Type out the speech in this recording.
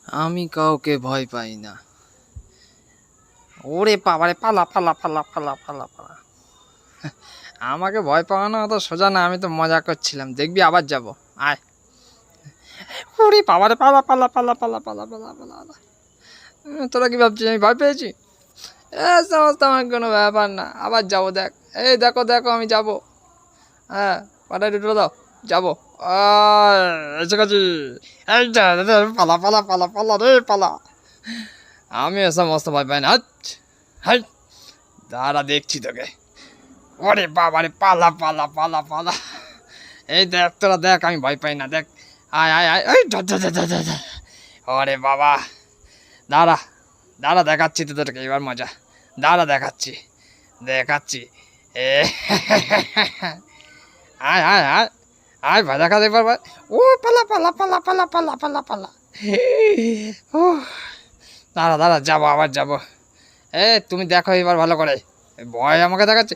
আমি কাউকে ভয় পাই না। ওরে বাবারে, পালা পালা পালা পালা পালা পালা। আমাকে ভয় পাওয়ানো অত সোজা না, আমি তো মজা করছিলাম, দেখবি আবার যাব। আয়। ওরে বাবারে, পালা পালা পালা পালা পালা পালা পালা পালা। তোরা কি ভাবছিস আমি ভয় পেয়েছি? এ সমস্ত আমার কোনো ব্যাপার না, আবার যাবো। দেখ, এই দেখো দেখো আমি যাব। হ্যাঁ, পাটা দুটো দাও, যাবো। এসে গেছি। এই যা, পালা পালা পালা পালা রে পালা। আমি এসব মস্ত ভয় পাই না। হাই, দাঁড়া দেখছি তোকে। ওরে বাবা রে, পালা পালা পালা পালা। এই দেখ, তোরা দেখ, আমি ভয় পাই না, দেখ। আয় আয় আয়, এই ওরে বাবা, দাঁড়া দাঁড়া, দেখাচ্ছি তোদেরকে এবার মজা। দাঁড়া দেখাচ্ছি দেখাচ্ছি। এ আয় আয় আয় আয়, ভয় দেখা দেবার ভাই। ও পালা পালা পালা পালা পালা পালা পালা। ও দাঁড়া দাঁড়া, যাবো আবার যাবো। তুমি দেখো এবার ভালো করে, ভয় আমাকে দেখাচ্ছে।